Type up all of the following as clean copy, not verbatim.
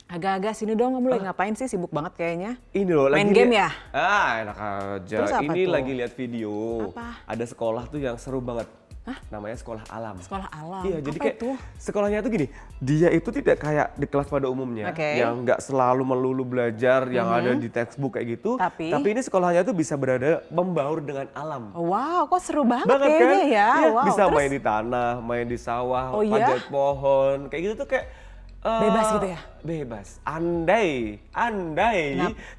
Agak-agak sini dong, kamu lagi ngapain sih? Sibuk banget kayaknya. Ini loh Main game ya? Enak aja. Terus apa Ini tuh? lagi lihat video. Apa? Ada sekolah tuh yang seru banget. Namanya sekolah alam. Sekolah alam? Iya, jadi Apa kayak itu? sekolahnya tuh gini, dia itu tidak kayak di kelas pada umumnya, Oke. yang nggak selalu melulu belajar yang ada di textbook kayak gitu. Tapi ini sekolahnya tuh bisa berada membaur dengan alam. Wow, kok seru banget Banget kayaknya kan? ya. Iya, Wow, bisa terus main di tanah, main di sawah, Oh iya? panjat pohon, kayak gitu tuh kayak Bebas gitu ya? Bebas. Andai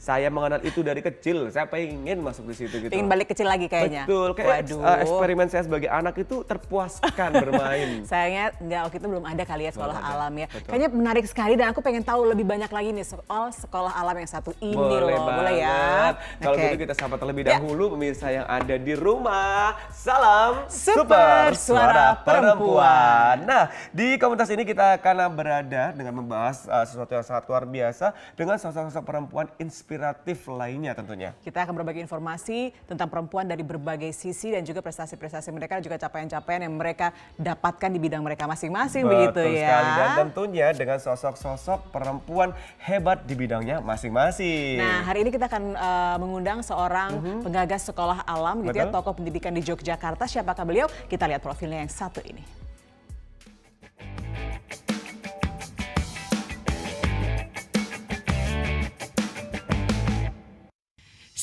saya mengenal itu dari kecil, saya pengen masuk di situ gitu. pengen balik kecil lagi kayaknya. Betul, kayak Waduh. eksperimen saya sebagai anak itu terpuaskan bermain. Sayangnya nggak, waktu itu belum ada kali ya sekolah Belum ada, alam ya. betul. Kayaknya menarik sekali dan aku pengen tahu lebih banyak lagi nih soal sekolah alam yang satu ini Boleh loh. banget. Boleh ya? Kalau Oke. gitu kita sapa terlebih Ya. dahulu pemirsa yang ada di rumah. Salam Super Suara Perempuan. Nah, di komunitas ini kita akan berada dengan membahas sesuatu yang sangat luar biasa dengan sosok-sosok perempuan inspiratif lainnya tentunya. Kita akan berbagi informasi tentang perempuan dari berbagai sisi dan juga prestasi-prestasi mereka dan juga capaian-capaian yang mereka dapatkan di bidang mereka masing-masing begitu Betul ya. sekali, dan tentunya dengan sosok-sosok perempuan hebat di bidangnya masing-masing. Nah, hari ini kita akan mengundang seorang penggagas sekolah alam gitu ya, Betul. tokoh pendidikan di Yogyakarta. Siapakah beliau? Kita lihat profilnya yang satu ini.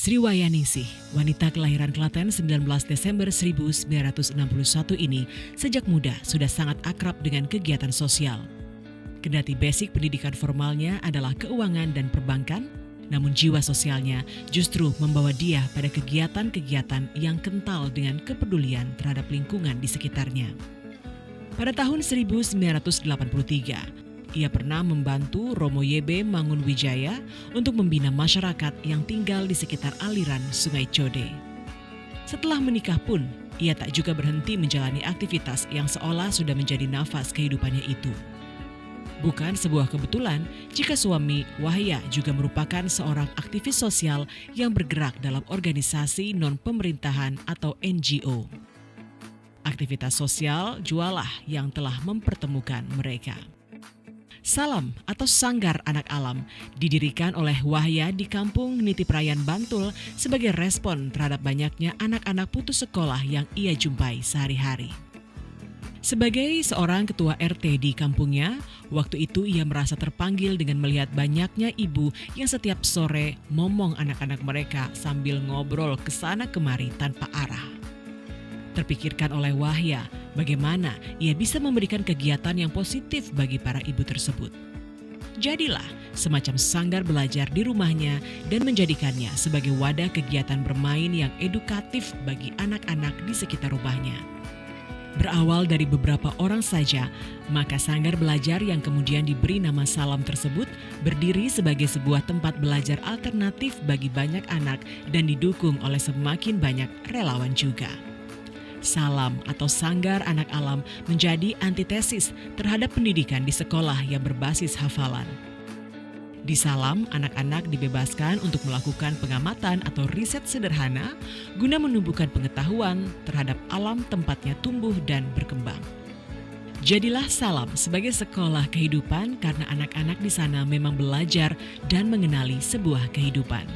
Sri Wayaningsih, wanita kelahiran Klaten 19 Desember 1961 ini sejak muda sudah sangat akrab dengan kegiatan sosial. Kendati basic pendidikan formalnya adalah keuangan dan perbankan, namun jiwa sosialnya justru membawa dia pada kegiatan-kegiatan yang kental dengan kepedulian terhadap lingkungan di sekitarnya. Pada tahun 1983, ia pernah membantu Romo YB Mangunwijaya untuk membina masyarakat yang tinggal di sekitar aliran Sungai Code. Setelah menikah pun, ia tak juga berhenti menjalani aktivitas yang seolah sudah menjadi nafas kehidupannya itu. Bukan sebuah kebetulan jika suami Wahya juga merupakan seorang aktivis sosial yang bergerak dalam organisasi non-pemerintahan atau NGO. Aktivitas sosial jualah yang telah mempertemukan mereka. Salam atau Sanggar Anak Alam didirikan oleh Wahya di kampung Nitiprayan, Bantul sebagai respon terhadap banyaknya anak-anak putus sekolah yang ia jumpai sehari-hari. Sebagai seorang ketua RT di kampungnya, waktu itu ia merasa terpanggil dengan melihat banyaknya ibu yang setiap sore momong anak-anak mereka sambil ngobrol kesana kemari tanpa arah. Terpikirkan oleh Wahya bagaimana ia bisa memberikan kegiatan yang positif bagi para ibu tersebut. Jadilah semacam sanggar belajar di rumahnya dan menjadikannya sebagai wadah kegiatan bermain yang edukatif bagi anak-anak di sekitar rumahnya. Berawal dari beberapa orang saja, maka sanggar belajar yang kemudian diberi nama Salam tersebut berdiri sebagai sebuah tempat belajar alternatif bagi banyak anak dan didukung oleh semakin banyak relawan juga. Salam atau Sanggar Anak Alam menjadi antitesis terhadap pendidikan di sekolah yang berbasis hafalan. Di Salam, anak-anak dibebaskan untuk melakukan pengamatan atau riset sederhana guna menumbuhkan pengetahuan terhadap alam tempatnya tumbuh dan berkembang. Jadilah Salam sebagai sekolah kehidupan karena anak-anak di sana memang belajar dan mengenali sebuah kehidupan.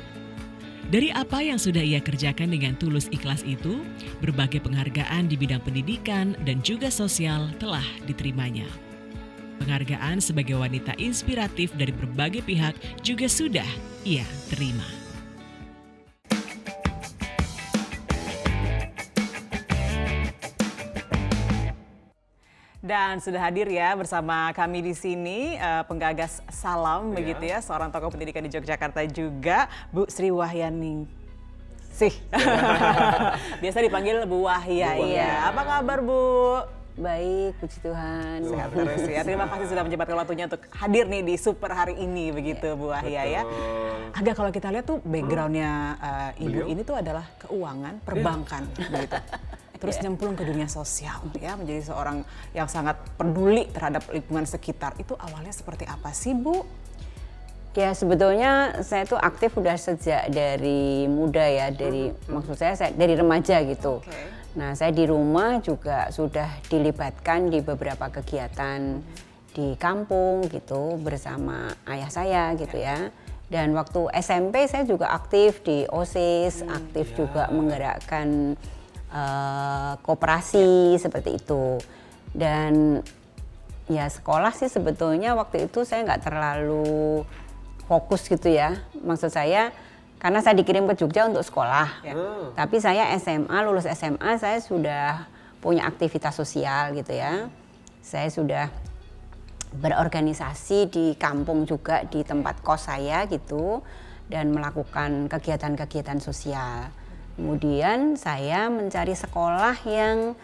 Dari apa yang sudah ia kerjakan dengan tulus ikhlas itu, berbagai penghargaan di bidang pendidikan dan juga sosial telah diterimanya. Penghargaan sebagai wanita inspiratif dari berbagai pihak juga sudah ia terima. Dan sudah hadir ya bersama kami di sini penggagas Salam begitu ya, seorang tokoh pendidikan di Yogyakarta juga, Bu Sri Wayaningsih. Biasa dipanggil Bu Wahya. Iya. Apa kabar Bu? Baik, puji Tuhan. Sehat terus ya. Terima kasih sudah menyempatkan waktunya untuk hadir nih di Super hari ini begitu Bu Wahya ya. Agak kalau kita lihat tuh backgroundnya Ibu ini tuh adalah keuangan, perbankan begitu. Terus nyemplung ke dunia sosial ya, menjadi seorang yang sangat peduli terhadap lingkungan sekitar. Itu awalnya seperti apa sih Bu? Ya sebetulnya saya tuh aktif udah sejak dari muda ya, maksud saya dari remaja gitu. Nah saya di rumah juga sudah dilibatkan di beberapa kegiatan di kampung gitu bersama ayah saya gitu ya. Dan waktu SMP saya juga aktif di OSIS, aktif juga menggerakkan koperasi seperti itu. Dan ya sekolah sih sebetulnya waktu itu saya nggak terlalu fokus gitu ya. Maksud saya karena saya dikirim ke Jogja untuk sekolah. Tapi saya lulus SMA saya sudah punya aktivitas sosial gitu ya. Saya sudah berorganisasi di kampung juga di tempat kos saya gitu dan melakukan kegiatan-kegiatan sosial. Kemudian saya mencari sekolah yang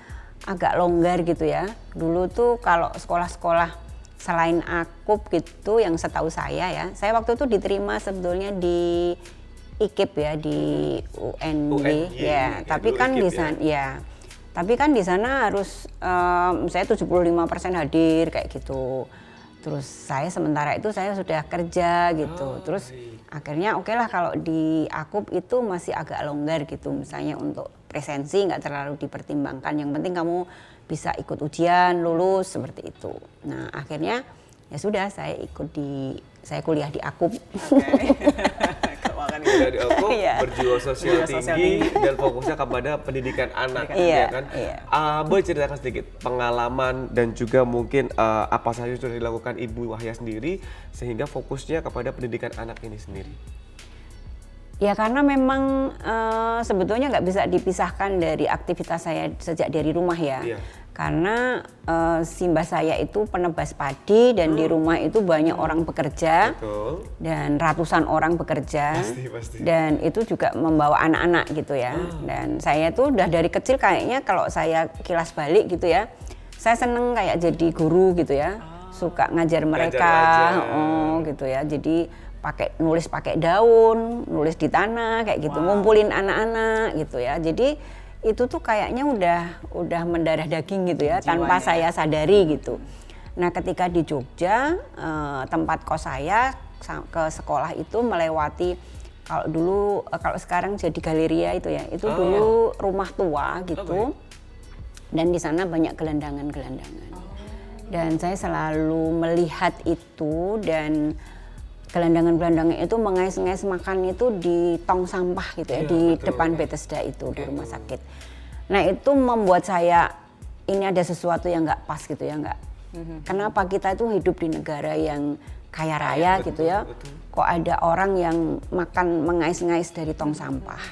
agak longgar gitu ya. Dulu tuh kalau sekolah-sekolah selain Akup gitu yang setahu saya ya, saya waktu itu diterima sebetulnya di IKIP ya, di UNY ya, tapi kan di sana ya. Tapi kan di sana harus saya 75% hadir kayak gitu. Terus saya sementara itu saya sudah kerja gitu. Terus akhirnya oke lah kalau di Akup itu masih agak longgar gitu. Misalnya untuk presensi nggak terlalu dipertimbangkan. Yang penting kamu bisa ikut ujian, lulus seperti itu. Nah akhirnya ya sudah saya kuliah di Akup. Kuliah di Akup, Iya. berjiwa sosial tinggi dan fokusnya kepada pendidikan anak, Iya, ya kan? iya. Boleh ceritakan sedikit pengalaman dan juga mungkin apa saja yang sudah dilakukan Ibu Wahya sendiri sehingga fokusnya kepada pendidikan anak ini sendiri? Ya karena memang sebetulnya nggak bisa dipisahkan dari aktivitas saya sejak dari rumah ya. Iya. Karena simbah saya itu penebas padi dan di rumah itu banyak orang bekerja. Betul. Dan ratusan orang bekerja. Pasti. Dan itu juga membawa anak-anak gitu ya. Dan saya tuh udah dari kecil kayaknya kalau saya kilas balik gitu ya, saya seneng kayak jadi guru gitu ya. Suka ngajar mereka, gitu ya. Jadi nulis pakai daun, nulis di tanah kayak gitu, ngumpulin anak-anak gitu ya. Jadi itu tuh kayaknya udah mendarah daging gitu ya, tanpa saya sadari gitu. Nah ketika di Jogja, tempat kos saya ke sekolah itu melewati kalau sekarang jadi Galeria itu ya, itu dulu rumah tua gitu. Dan di sana banyak gelandangan-gelandangan. Dan saya selalu melihat itu dan gelandangan-gelandangan itu mengais-ngais makan itu di tong sampah gitu ya, di depan Bethesda itu di rumah sakit. Nah itu membuat saya ini ada sesuatu yang nggak pas gitu ya, nggak. Kenapa kita itu hidup di negara yang kaya raya gitu ya, kok ada orang yang makan mengais-ngais dari tong sampah.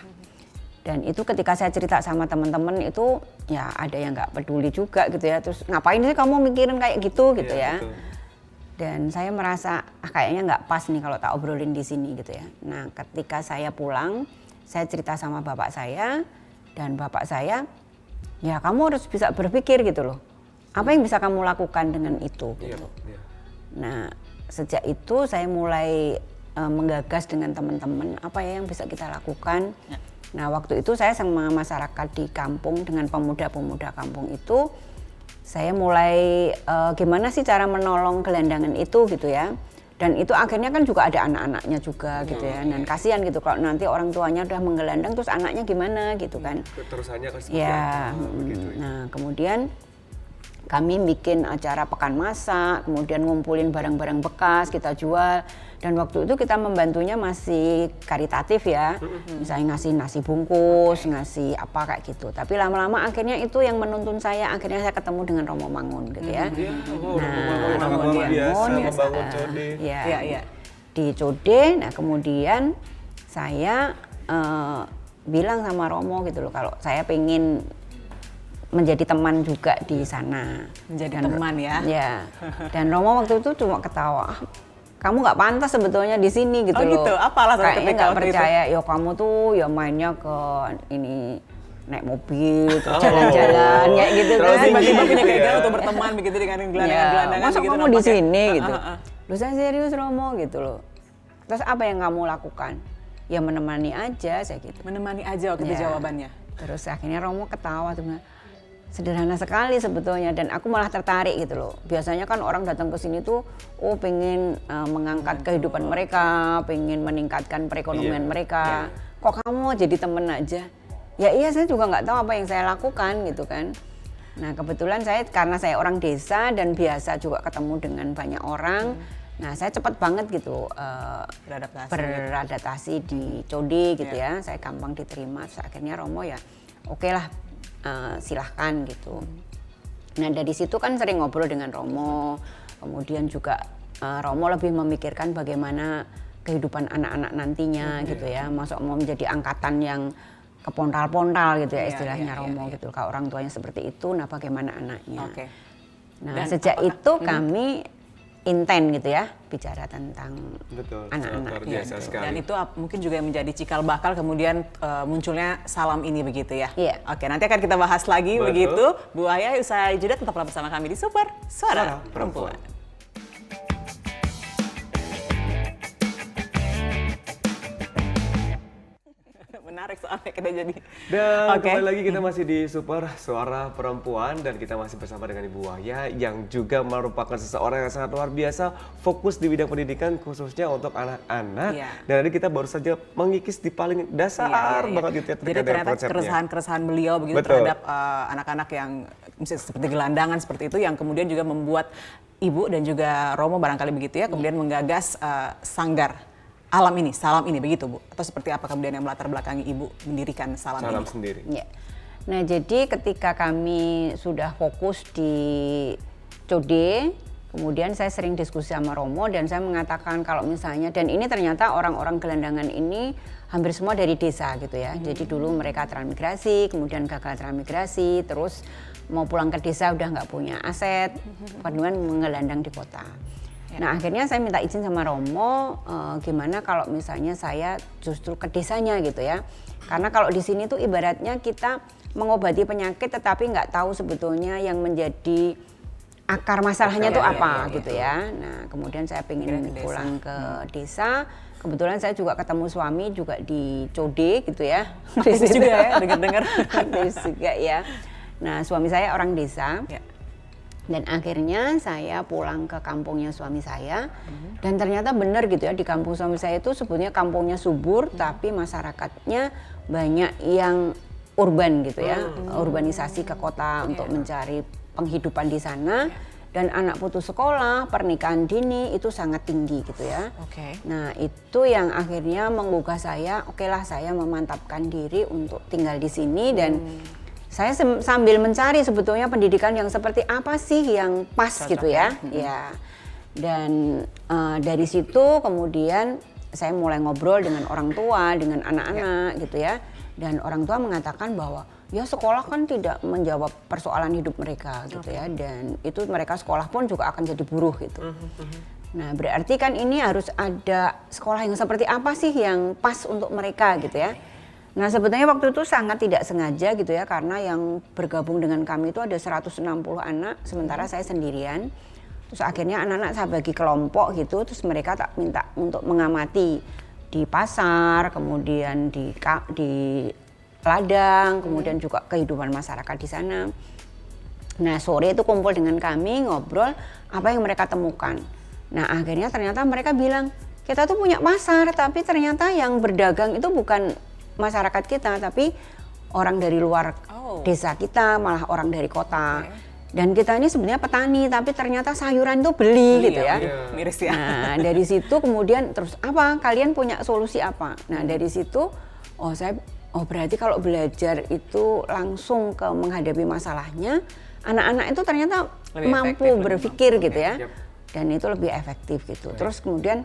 Dan itu ketika saya cerita sama teman-teman itu ya ada yang nggak peduli juga gitu ya, terus ngapain sih kamu mikirin kayak gitu ya. Betul. Dan saya merasa kayaknya nggak pas nih kalau tak obrolin di sini gitu ya. Nah ketika saya pulang, saya cerita sama bapak saya dan bapak saya, ya kamu harus bisa berpikir gitu loh. Apa yang bisa kamu lakukan dengan itu gitu. Nah sejak itu saya mulai menggagas dengan teman-teman apa ya yang bisa kita lakukan. Nah waktu itu saya sama masyarakat di kampung dengan pemuda-pemuda kampung itu, saya mulai gimana sih cara menolong gelandangan itu gitu ya. Dan itu akhirnya kan juga ada anak-anaknya juga gitu ya. Dan kasihan gitu kalau nanti orang tuanya udah menggelandang terus anaknya gimana gitu kan. Terusannya kan seperti Ya, apa begitu ya. nah kemudian kami bikin acara pekan masak, kemudian ngumpulin barang-barang bekas kita jual. Dan waktu itu kita membantunya masih karitatif ya, misalnya ngasih nasi bungkus, ngasih apa kayak gitu. Tapi lama-lama akhirnya itu yang menuntun saya, akhirnya saya ketemu dengan Romo Mangun gitu ya. Romo Mangun biasa membangun Code. Ya. Di Code, nah kemudian saya bilang sama Romo gitu loh, kalau saya pengen menjadi teman juga di sana. Menjadi teman ya. Ya. Dan Romo waktu itu cuma ketawa. Kamu nggak pantas sebetulnya di sini gitu loh. Gitu. Apa alasan kayaknya ketika nggak waktu percaya. Yo kamu tuh ya mainnya ke ini naik mobil, terus jalan-jalan kayak gitu Terus kan. Tiba-tiba punya Gitu keinginan ya. untuk berteman begitu dengan Ya, gelandangan-gelandangan masa begitu kamu di nampaknya. sini gitu. Loh saya serius Romo gitu loh. Terus apa yang kamu lakukan? Ya menemani aja saya gitu. Menemani aja waktu itu Ya. jawabannya. Terus akhirnya Romo ketawa tuh bilang, sederhana sekali sebetulnya dan aku malah tertarik gitu loh. Biasanya kan orang datang ke sini tuh pengen mengangkat kehidupan mereka, pengen meningkatkan perekonomian mereka. Kok kamu mau jadi temen aja? Ya iya saya juga nggak tahu apa yang saya lakukan gitu kan. Nah kebetulan karena saya orang desa dan biasa juga ketemu dengan banyak orang, nah saya cepat banget gitu beradaptasi di Code gitu ya. Saya gampang diterima, terus akhirnya Romo ya oke lah, silahkan gitu. Nah dari situ kan sering ngobrol dengan Romo, kemudian juga Romo lebih memikirkan bagaimana kehidupan anak-anak nantinya gitu ya, masuk mau menjadi angkatan yang kepontal-pontal gitu ya istilahnya Romo gitu. Kalau orang tuanya seperti itu, nah bagaimana anaknya? Nah dan sejak itu kami intent gitu ya bicara tentang anak-anak. Dan itu mungkin juga yang menjadi cikal bakal kemudian munculnya Salam ini begitu ya. Oke, nanti akan kita bahas lagi begitu. Bu Wahya, usai jeda tetaplah bersama kami di Super Suara Perempuan. Menarik soalnya kita jadi. Dan kembali lagi kita masih di Super Suara Perempuan dan kita masih bersama dengan Ibu Wahya yang juga merupakan seseorang yang sangat luar biasa fokus di bidang pendidikan khususnya untuk anak-anak. Dan tadi kita baru saja mengikis di paling dasar banget gitu ya. Jadi ternyata keresahan beliau begitu terhadap anak-anak yang misalnya seperti gelandangan seperti itu yang kemudian juga membuat Ibu dan juga Romo barangkali begitu ya kemudian menggagas sanggar Salam ini begitu Bu? Atau seperti apa kemudian yang melatar belakangi Ibu mendirikan Salam ini? Sendiri. Ya. Nah jadi ketika kami sudah fokus di Code, kemudian saya sering diskusi sama Romo dan saya mengatakan kalau misalnya, dan ini ternyata orang-orang gelandangan ini hampir semua dari desa gitu ya. Jadi dulu mereka transmigrasi, kemudian gagal transmigrasi, terus mau pulang ke desa udah nggak punya aset, kemudian menggelandang di kota. Nah akhirnya saya minta izin sama Romo, gimana kalau misalnya saya justru ke desanya gitu ya. Karena kalau di sini tuh ibaratnya kita mengobati penyakit tetapi nggak tahu sebetulnya yang menjadi akar masalahnya tuh apa gitu ya. Nah kemudian saya pengen pulang ke desa. Kebetulan saya juga ketemu suami juga di Code gitu ya. Aktivis juga ya, dengar-dengar. Aktivis juga ya. Nah suami saya orang desa. Dan akhirnya saya pulang ke kampungnya suami saya dan ternyata benar gitu ya, di kampung suami saya itu sebetulnya kampungnya subur tapi masyarakatnya banyak yang urban gitu ya, urbanisasi ke kota untuk mencari penghidupan di sana. Dan anak putus sekolah, pernikahan dini itu sangat tinggi gitu ya. Nah itu yang akhirnya menggugah saya, oke lah saya memantapkan diri untuk tinggal di sini dan saya sambil mencari sebetulnya pendidikan yang seperti apa sih yang pas gitu ya. Ya. Dan dari situ kemudian saya mulai ngobrol dengan orang tua, dengan anak-anak gitu ya. Dan orang tua mengatakan bahwa ya sekolah kan tidak menjawab persoalan hidup mereka gitu ya. Dan itu mereka sekolah pun juga akan jadi buruh gitu. Nah berarti kan ini harus ada sekolah yang seperti apa sih yang pas untuk mereka gitu ya. Nah sebetulnya waktu itu sangat tidak sengaja gitu ya, karena yang bergabung dengan kami itu ada 160 anak, sementara saya sendirian. Terus akhirnya anak-anak saya bagi kelompok gitu, terus mereka tak minta untuk mengamati di pasar, kemudian di ladang, kemudian juga kehidupan masyarakat di sana. Nah sore itu kumpul dengan kami, ngobrol apa yang mereka temukan. Nah akhirnya ternyata mereka bilang, kita tuh punya pasar, tapi ternyata yang berdagang itu bukan masyarakat kita tapi orang dari luar desa kita, malah orang dari kota. Dan kita ini sebenarnya petani tapi ternyata sayuran itu beli gitu ya. Miris ya. Nah dari situ kemudian terus apa, kalian punya solusi apa? Nah dari situ berarti kalau belajar itu langsung ke menghadapi masalahnya, anak-anak itu ternyata lebih mampu berpikir gitu ya. Dan itu lebih efektif gitu. Terus kemudian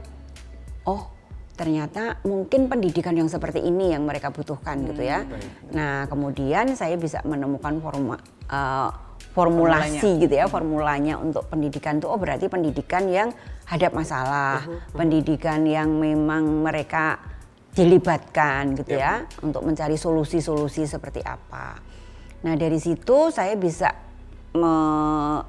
ternyata mungkin pendidikan yang seperti ini yang mereka butuhkan gitu ya. Nah kemudian saya bisa menemukan formulasi gitu ya, formulanya untuk pendidikan itu berarti pendidikan yang hadap masalah, pendidikan yang memang mereka dilibatkan gitu ya untuk mencari solusi-solusi seperti apa. Nah dari situ saya bisa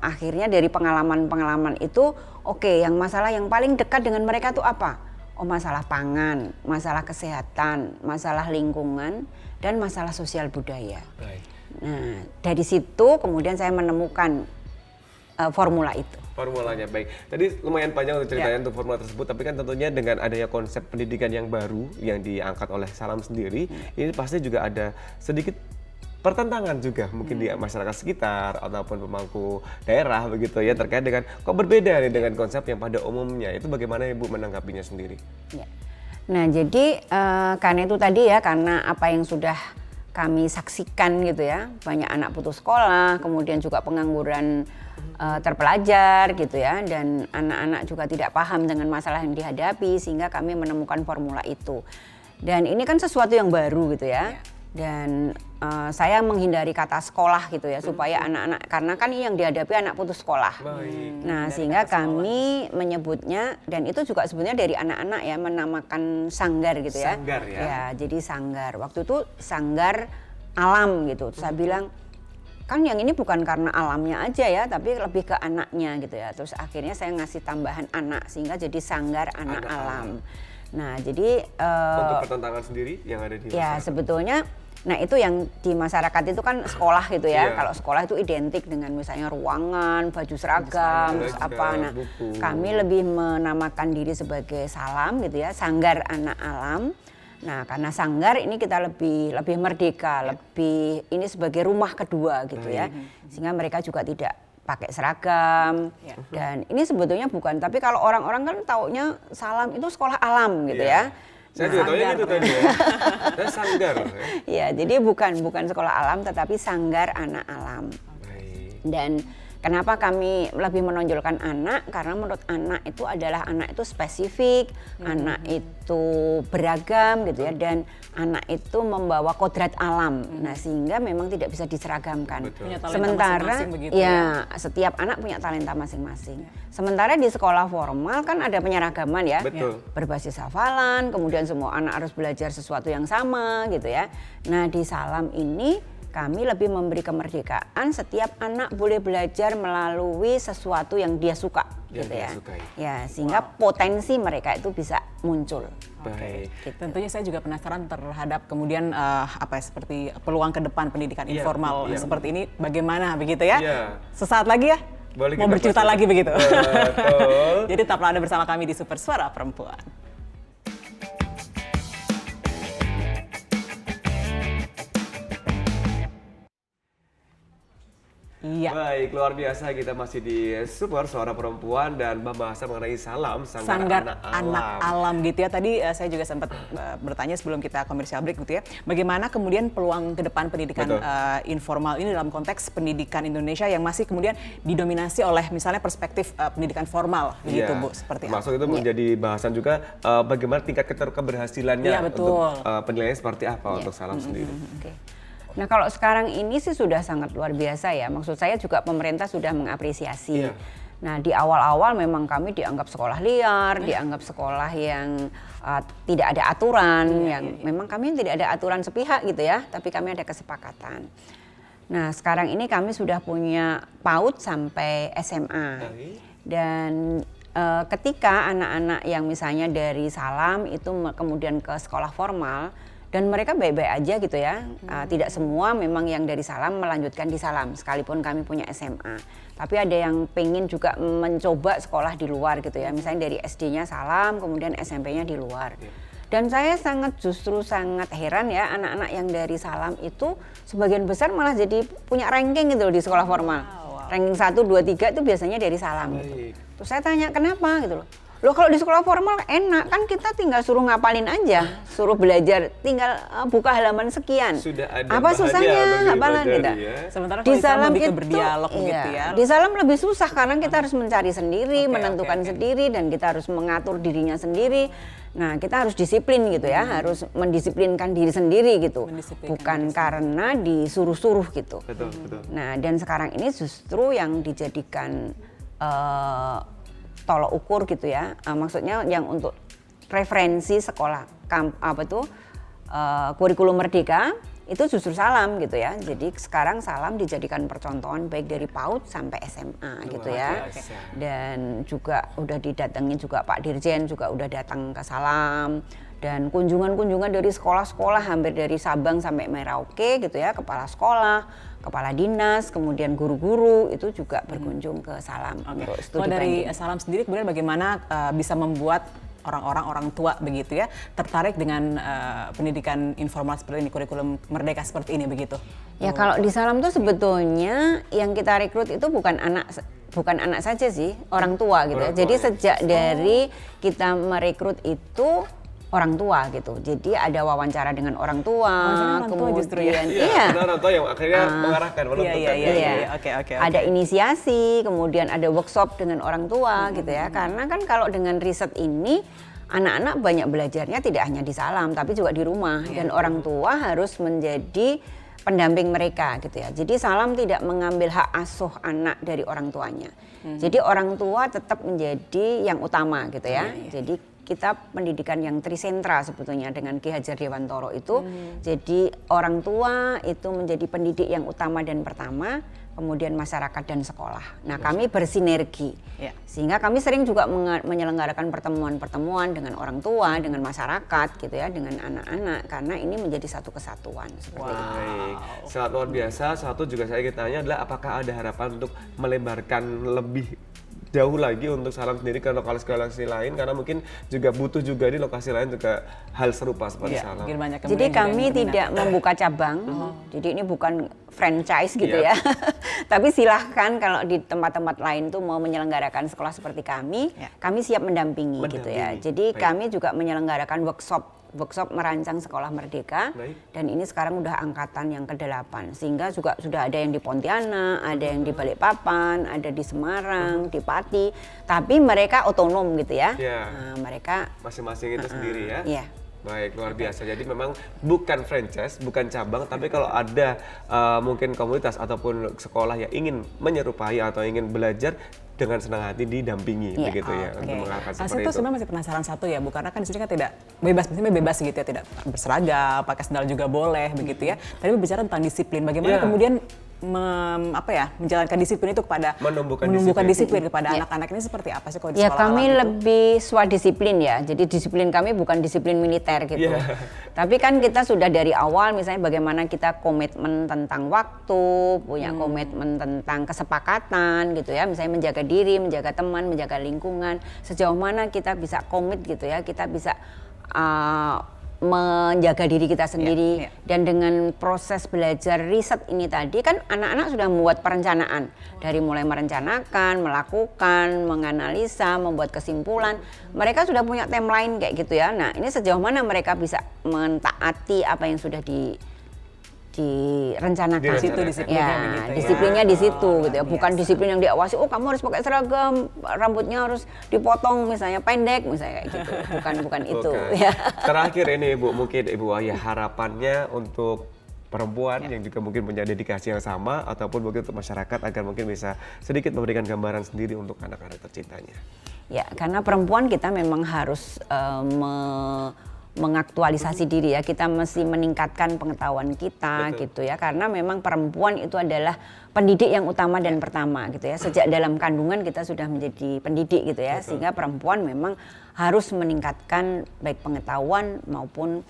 akhirnya dari pengalaman-pengalaman itu yang masalah yang paling dekat dengan mereka itu apa? Masalah pangan, masalah kesehatan, masalah lingkungan, dan masalah sosial budaya. Nah, dari situ kemudian saya menemukan formula itu. Formulanya baik. Tadi lumayan panjang untuk ceritanya untuk formula tersebut, tapi kan tentunya dengan adanya konsep pendidikan yang baru yang diangkat oleh Salam sendiri, ini pasti juga ada sedikit pertentangan juga mungkin di masyarakat sekitar ataupun pemangku daerah begitu ya terkait dengan kok berbeda nih dengan konsep yang pada umumnya. Itu bagaimana Ibu menanggapinya sendiri? Ya. Nah jadi karena itu tadi ya, karena apa yang sudah kami saksikan gitu ya, banyak anak putus sekolah, kemudian juga pengangguran terpelajar gitu ya, dan anak-anak juga tidak paham dengan masalah yang dihadapi, sehingga kami menemukan formula itu. Dan ini kan sesuatu yang baru gitu ya. Dan saya menghindari kata sekolah gitu ya, supaya anak-anak, karena kan yang dihadapi anak putus sekolah. Nah sehingga kami menyebutnya, dan itu juga sebenarnya dari anak-anak ya, menamakan sanggar gitu ya. Sanggar ya? Ya jadi sanggar, waktu itu sanggar alam gitu. Saya bilang kan yang ini bukan karena alamnya aja ya, tapi lebih ke anaknya gitu ya. Terus akhirnya saya ngasih tambahan anak, sehingga jadi sanggar anak alam. Nah jadi untuk pertentangan sendiri yang ada di ya masyarakat. Sebetulnya, nah itu yang di masyarakat itu kan sekolah gitu ya. Iya. Kalau sekolah itu identik dengan misalnya ruangan, baju seragam, terus apa. Nah buku. kami lebih menamakan diri sebagai salam gitu ya, sanggar anak alam. Nah karena sanggar ini kita lebih merdeka, lebih ini sebagai rumah kedua gitu ya. Sehingga mereka juga tidak pakai seragam, dan ini sebetulnya bukan, tapi kalau orang-orang kan taunya salam itu sekolah alam gitu ya. Saya juga tahu gitu tadi ya. Saya sanggar. Ya, jadi bukan sekolah alam, tetapi sanggar anak alam. Baik. Dan kenapa kami lebih menonjolkan anak? Karena menurut anak itu adalah anak itu spesifik, anak itu beragam gitu ya, dan anak itu membawa kodrat alam. Nah, sehingga memang tidak bisa diseragamkan. Betul. Punya talenta Sementara masing-masing begitu ya, setiap anak punya talenta masing-masing. Sementara di sekolah formal kan ada penyeragaman ya. Betul. Berbasis hafalan, kemudian semua anak harus belajar sesuatu yang sama gitu ya. Nah, di Salam ini kami lebih memberi kemerdekaan, setiap anak boleh belajar melalui sesuatu yang dia suka Yang gitu dia ya. sukai. Ya, sehingga potensi mereka itu bisa muncul. Baik. Gitu. Tentunya saya juga penasaran terhadap kemudian seperti peluang ke depan pendidikan Iya, informal iya. seperti ini bagaimana begitu ya? Iya. Sesaat lagi ya. Boleh Mau kita bercerita pastikan. lagi begitu. Betul. Jadi tetaplah Anda bersama kami di Super Suara Perempuan. Iya. Baik, luar biasa kita masih di Super Suara Perempuan dan pembahasan mengenai salam Sanggar anak anak alam gitu ya. Tadi saya juga sempat bertanya sebelum kita komersial break gitu ya. Bagaimana kemudian peluang ke depan pendidikan Betul. informal ini dalam konteks pendidikan Indonesia yang masih kemudian didominasi oleh misalnya perspektif pendidikan formal gitu Iya. Bu, seperti Termasuk itu menjadi bahasan juga bagaimana tingkat keberhasilannya Iya, betul. untuk penilaiannya seperti apa untuk salam sendiri. Oke. Nah kalau sekarang ini sih sudah sangat luar biasa ya. Maksud saya juga pemerintah sudah mengapresiasi. Iya. Nah di awal-awal memang kami dianggap sekolah liar, dianggap sekolah yang tidak ada aturan, memang kami tidak ada aturan sepihak gitu ya. Tapi kami ada kesepakatan. Nah sekarang ini kami sudah punya PAUD sampai SMA. Dan ketika anak-anak yang misalnya dari Salam itu kemudian ke sekolah formal, dan mereka baik-baik aja gitu ya. Tidak semua memang yang dari Salam melanjutkan di Salam, sekalipun kami punya SMA. Tapi ada yang pengen juga mencoba sekolah di luar gitu ya. Misalnya dari SD-nya Salam, kemudian SMP-nya di luar. Dan saya justru sangat heran ya, anak-anak yang dari Salam itu sebagian besar malah jadi punya ranking gitu loh di sekolah formal. Ranking 1, 2, 3 itu biasanya dari Salam gitu. Terus saya tanya kenapa gitu loh. Loh kalau di sekolah formal enak, kan kita tinggal suruh ngapalin aja, suruh belajar, tinggal buka halaman sekian. Sudah ada apa bahannya susahnya? begitu Apalah dari gitu. ya. Sementara Di kalau Islam Salam lebih ke itu berdialog gitu ya. Di Salam lebih susah karena kita harus mencari sendiri, Oke, menentukan oke. sendiri, dan kita harus mengatur dirinya sendiri. Nah kita harus disiplin gitu ya, harus mendisiplinkan diri sendiri gitu, Mendisiplinkan bukan karena disuruh-suruh gitu. Betul, betul. Nah dan sekarang ini justru yang dijadikan tolok ukur gitu ya, maksudnya yang untuk referensi sekolah kurikulum merdeka itu justru Salam gitu ya. Jadi sekarang Salam dijadikan percontohan baik dari PAUD sampai SMA gitu ya. biasa. Dan juga udah didatengin juga Pak Dirjen juga udah datang ke Salam. Dan kunjungan-kunjungan dari sekolah-sekolah hampir dari Sabang sampai Merauke gitu ya, kepala sekolah, kepala dinas, kemudian guru-guru itu juga berkunjung ke Salam untuk studi Kalau dari banding. Salam sendiri kemudian bagaimana bisa membuat orang tua begitu ya tertarik dengan pendidikan informal seperti ini, kurikulum merdeka seperti ini begitu? Ya kalau di Salam tuh sebetulnya yang kita rekrut itu bukan anak saja sih, orang tua gitu ya. Jadi sejak dari kita merekrut itu orang tua gitu. Jadi ada wawancara dengan orang tua, kemudian orang tua yang akhirnya mengarahkan, menentukan. Oke. Ada inisiasi, kemudian ada workshop dengan orang tua gitu ya. Karena kan kalau dengan riset ini anak-anak banyak belajarnya tidak hanya di Salam tapi juga di rumah dan orang tua harus menjadi pendamping mereka gitu ya. Jadi Salam tidak mengambil hak asuh anak dari orang tuanya. Jadi orang tua tetap menjadi yang utama gitu ya. Jadi kita pendidikan yang trisentra sebetulnya dengan Ki Hajar Dewantoro itu. Jadi orang tua itu menjadi pendidik yang utama dan pertama, kemudian masyarakat dan sekolah. Nah, kami bersinergi. Sehingga kami sering juga menyelenggarakan pertemuan-pertemuan dengan orang tua, dengan masyarakat gitu ya, dengan anak-anak karena ini menjadi satu kesatuan seperti itu. Baik, sangat luar biasa. Satu juga saya ingin tanya adalah apakah ada harapan untuk melebarkan lebih jauh lagi untuk Salam sendiri ke lokasi-lokasi lain karena mungkin juga butuh juga di lokasi lain juga hal serupa seperti Salam. Jadi kami tidak membuka cabang, jadi ini bukan franchise gitu ya. Tapi silahkan kalau di tempat-tempat lain tuh mau menyelenggarakan sekolah seperti kami siap mendampingi gitu ya. Jadi kami juga menyelenggarakan workshop merancang sekolah merdeka dan ini sekarang udah angkatan yang ke-8 sehingga juga sudah ada yang di Pontianak, ada yang di Balikpapan, ada di Semarang, di Pati, tapi mereka otonom gitu ya. Nah, mereka masing-masing itu sendiri ya. Iya. Baik, luar biasa. Jadi memang bukan franchise, bukan cabang, tapi kalau ada mungkin komunitas ataupun sekolah yang ingin menyerupai atau ingin belajar dengan senang hati didampingi begitu ya untuk mengarahkan seperti itu. Saya tuh sebenarnya masih penasaran satu ya, Bu, karena kan di sini kan tidak bebas, misalnya bebas gitu ya, tidak berseragam, pakai sandal juga boleh begitu ya. Tadi bicara tentang disiplin, bagaimana kemudian menjalankan disiplin itu kepada menumbuhkan disiplin kepada anak-anak ini seperti apa sih kalau di sekolah? Ya kami lebih swadisiplin ya, jadi disiplin kami bukan disiplin militer gitu. Tapi kan kita sudah dari awal misalnya bagaimana kita komitmen tentang waktu, punya komitmen tentang kesepakatan gitu ya, misalnya menjaga diri, menjaga teman, menjaga lingkungan, sejauh mana kita bisa komit gitu ya, kita bisa menjaga diri kita sendiri dan dengan proses belajar riset ini tadi kan anak-anak sudah membuat perencanaan dari mulai merencanakan, melakukan, menganalisa, membuat kesimpulan, mereka sudah punya timeline kayak gitu ya. Nah ini sejauh mana mereka bisa mentaati apa yang sudah direncanakan. Di situ disiplinnya disiplinnya di situ gitu ya, bukan disiplin yang diawasi, oh kamu harus pakai seragam, rambutnya harus dipotong misalnya pendek misalnya kayak gitu. Bukan itu ya. Terakhir ini Ibu, mungkin Ibu Wahya harapannya untuk perempuan yang juga mungkin punya dedikasi yang sama ataupun mungkin untuk masyarakat agar mungkin bisa sedikit memberikan gambaran sendiri untuk anak-anak tercintanya. Ya, karena perempuan kita memang harus mengaktualisasi diri ya, kita mesti meningkatkan pengetahuan kita gitu ya, karena memang perempuan itu adalah pendidik yang utama dan pertama gitu ya, sejak dalam kandungan kita sudah menjadi pendidik gitu ya, sehingga perempuan memang harus meningkatkan baik pengetahuan maupun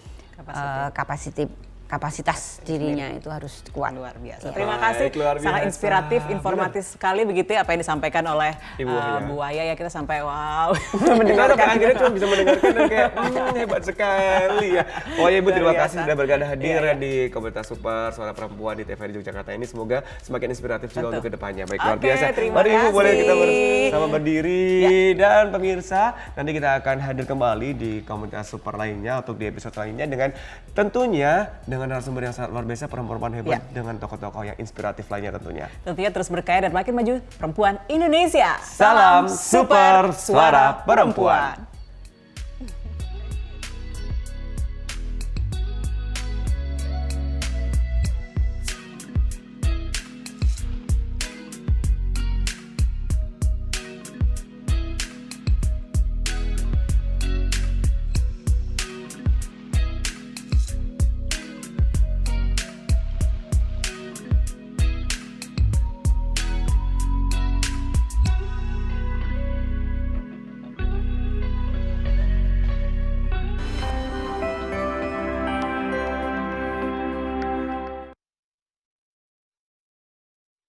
kapasitas dirinya itu harus kuat. Luar biasa. Terima kasih, sangat inspiratif, informatif sekali begitu ya apa yang disampaikan oleh Bu Wahya ya, kita sampai wow mendengarkan. Akhirnya cuma bisa mendengarkan dan kayak hebat sekali ya. Wahya Ibu terima kasih sudah berganda hadir di komunitas Super Suara Perempuan di TVRI Yogyakarta ini, semoga semakin inspiratif juga untuk kedepannya. Baik, luar biasa. Mari Ibu boleh kita bersama berdiri dan pemirsa nanti kita akan hadir kembali di komunitas Super lainnya untuk di episode lainnya dengan tentunya dengan narasumber yang sangat luar biasa, perempuan hebat dengan tokoh-tokoh yang inspiratif lainnya tentunya. Tentunya terus berkarya dan makin maju perempuan Indonesia. Salam Super Suara Perempuan.